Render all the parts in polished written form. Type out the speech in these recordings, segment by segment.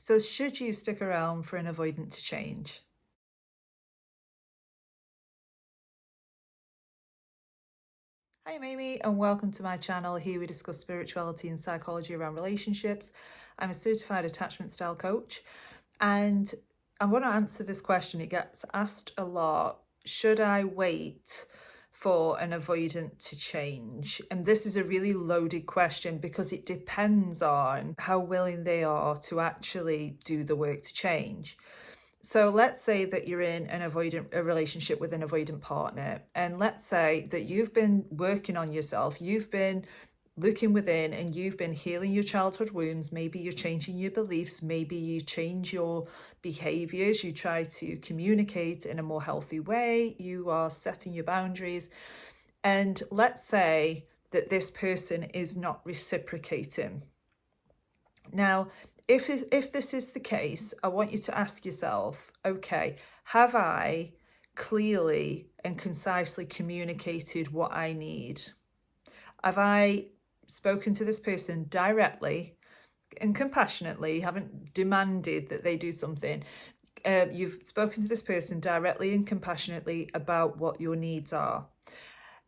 So should you stick around for an avoidant to change? Hi, I'm Amy, and welcome to my channel. Here we discuss spirituality and psychology around relationships. I'm a certified attachment style coach, and I want to answer this question. It gets asked a lot. Should I wait for an avoidant to change? And this is a really loaded question because it depends on how willing they are to actually do the work to change. So let's say that you're in a relationship with an avoidant partner, and let's say that you've been working on yourself, you've been looking within and you've been healing your childhood wounds. Maybe you're changing your beliefs, maybe you change your behaviors, you try to communicate in a more healthy way, you are setting your boundaries. And let's say that this person is not reciprocating. Now, if this is the case, I want you to ask yourself, okay, have I clearly and concisely communicated what I need? Have I spoken to this person directly and compassionately, haven't demanded that they do something? You've spoken to this person directly and compassionately about what your needs are.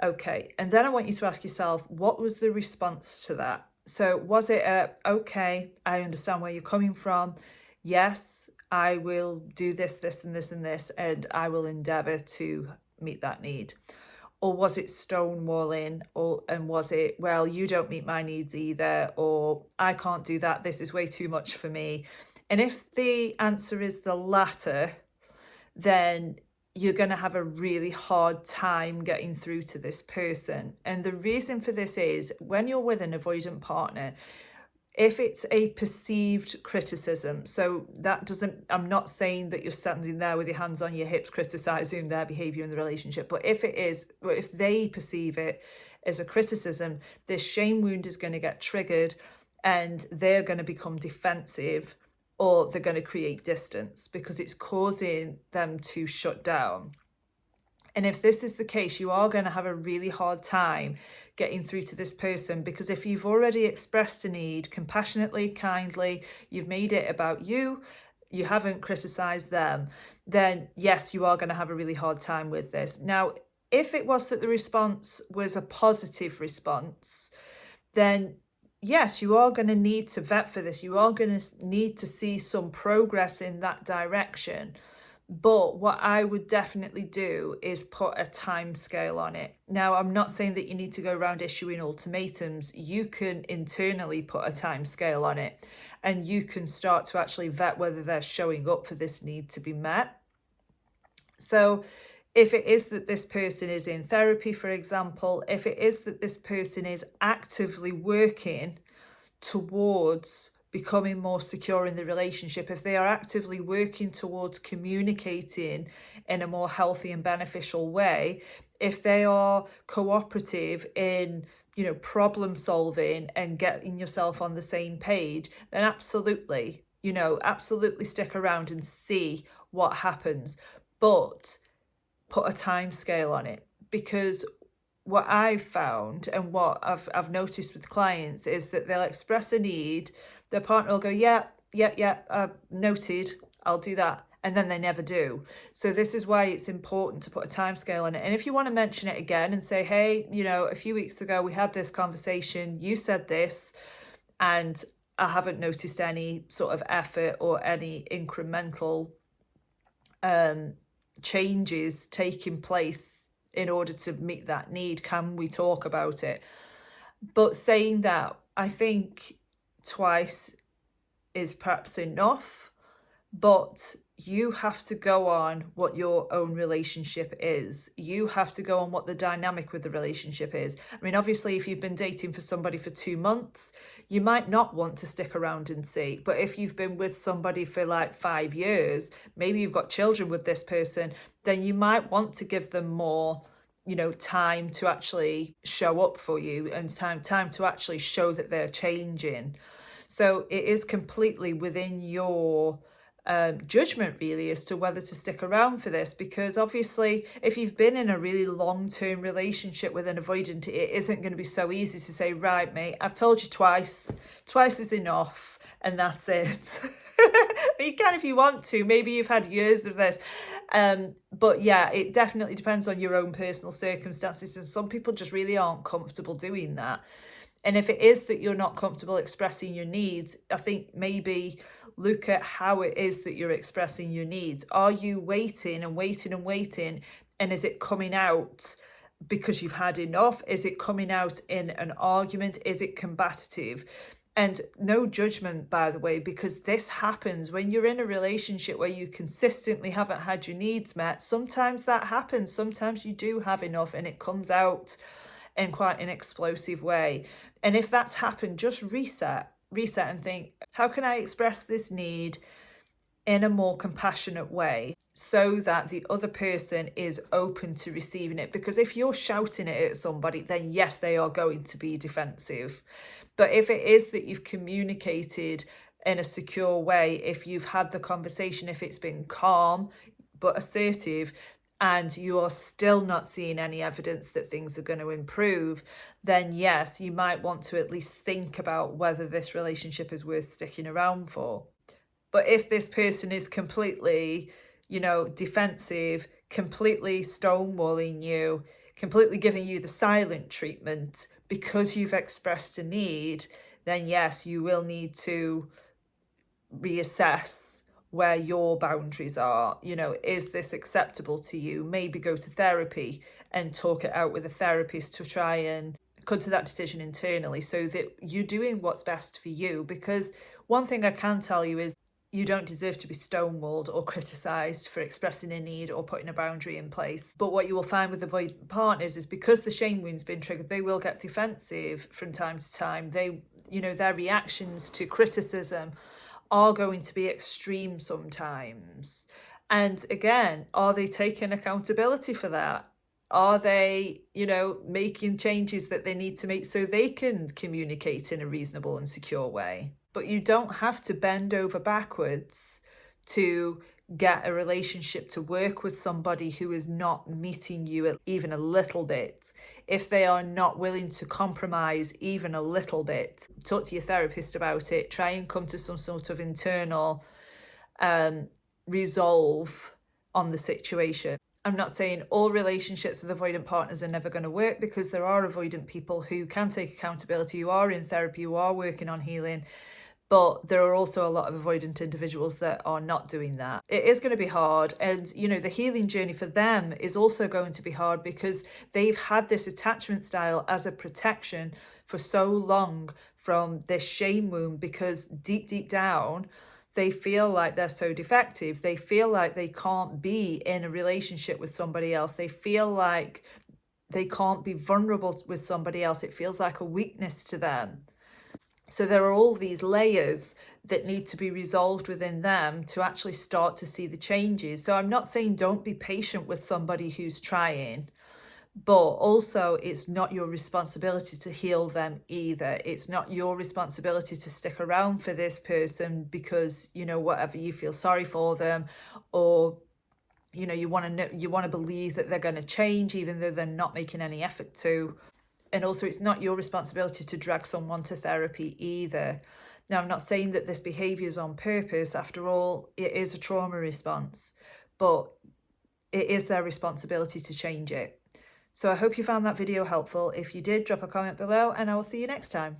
Okay, and then I want you to ask yourself, what was the response to that? So was it okay, I understand where you're coming from. Yes, I will do this, this, and this, and this, and I will endeavour to meet that need. Or was it stonewalling? And was it, well, you don't meet my needs either, or I can't do that, this is way too much for me? And if the answer is the latter, then you're going to have a really hard time getting through to this person. And the reason for this is when you're with an avoidant partner, if it's a perceived criticism, so that doesn't, I'm not saying that you're standing there with your hands on your hips criticizing their behavior in the relationship, but if it is, or if they perceive it as a criticism, this shame wound is going to get triggered and they're going to become defensive, or they're going to create distance because it's causing them to shut down. And if this is the case, you are going to have a really hard time getting through to this person, because if you've already expressed a need compassionately, kindly, you've made it about you, you haven't criticized them, then yes, you are going to have a really hard time with this. Now, if it was that the response was a positive response, then yes, you are going to need to vet for this. You are going to need to see some progress in that direction. But what I would definitely do is put a time scale on it. Now, I'm not saying that you need to go around issuing ultimatums. You can internally put a time scale on it, and you can start to actually vet whether they're showing up for this need to be met. So if it is that this person is in therapy, for example, if it is that this person is actively working towards becoming more secure in the relationship, if they are actively working towards communicating in a more healthy and beneficial way, if they are cooperative in problem solving and getting yourself on the same page, then absolutely, absolutely stick around and see what happens. But put a time scale on it, because what I've found and what I've noticed with clients is that they'll express a need, their partner will go, yeah, noted, I'll do that. And then they never do. So this is why it's important to put a time scale on it. And if you want to mention it again and say, hey, a few weeks ago we had this conversation, you said this, and I haven't noticed any sort of effort or any incremental changes taking place in order to meet that need. Can we talk about it? But saying that, I think twice is perhaps enough, but you have to go on what your own relationship is. You have to go on what the dynamic with the relationship is. I mean, obviously, if you've been dating for somebody for 2 months, you might not want to stick around and see. But if you've been with somebody for like 5 years, maybe you've got children with this person, then you might want to give them more time to actually show up for you, and time to actually show that they're changing. So it is completely within your judgment really as to whether to stick around for this, because obviously if you've been in a really long-term relationship with an avoidant, it isn't going to be so easy to say, right mate, I've told you twice is enough and that's it. You can if you want to. Maybe you've had years of this. But yeah, it definitely depends on your own personal circumstances. And some people just really aren't comfortable doing that. And if it is that you're not comfortable expressing your needs, I think maybe look at how it is that you're expressing your needs. Are you waiting and waiting and waiting? And is it coming out because you've had enough? Is it coming out in an argument? Is it combative? And no judgment, by the way, because this happens when you're in a relationship where you consistently haven't had your needs met. Sometimes that happens. Sometimes you do have enough and it comes out in quite an explosive way. And if that's happened, just reset and think, how can I express this need in a more compassionate way so that the other person is open to receiving it? Because if you're shouting it at somebody, then yes, they are going to be defensive. But if it is that you've communicated in a secure way, if you've had the conversation, if it's been calm but assertive, and you are still not seeing any evidence that things are going to improve, then yes, you might want to at least think about whether this relationship is worth sticking around for. But if this person is completely, defensive, completely stonewalling you, completely giving you the silent treatment because you've expressed a need, then yes, you will need to reassess where your boundaries are. Is this acceptable to you? Maybe go to therapy and talk it out with a therapist to try and come to that decision internally so that you're doing what's best for you. Because one thing I can tell you is you don't deserve to be stonewalled or criticised for expressing a need or putting a boundary in place. But what you will find with avoidant partners is because the shame wound's been triggered, they will get defensive from time to time. Their reactions to criticism are going to be extreme sometimes. And again, are they taking accountability for that? Are they, making changes that they need to make so they can communicate in a reasonable and secure way? But you don't have to bend over backwards to get a relationship to work with somebody who is not meeting you even a little bit. If they are not willing to compromise even a little bit, talk to your therapist about it, try and come to some sort of internal resolve on the situation. I'm not saying all relationships with avoidant partners are never going to work, because there are avoidant people who can take accountability, who are in therapy, who are working on healing. But there are also a lot of avoidant individuals that are not doing that. It is going to be hard. And, the healing journey for them is also going to be hard because they've had this attachment style as a protection for so long from this shame wound, because deep, deep down, they feel like they're so defective. They feel like they can't be in a relationship with somebody else. They feel like they can't be vulnerable with somebody else. It feels like a weakness to them. So there are all these layers that need to be resolved within them to actually start to see the changes. So I'm not saying don't be patient with somebody who's trying, but also it's not your responsibility to heal them either. It's not your responsibility to stick around for this person because, whatever, you feel sorry for them, or you want to believe that they're going to change even though they're not making any effort to. And also, it's not your responsibility to drag someone to therapy either. Now, I'm not saying that this behaviour is on purpose. After all, it is a trauma response, but it is their responsibility to change it. So I hope you found that video helpful. If you did, drop a comment below and I will see you next time.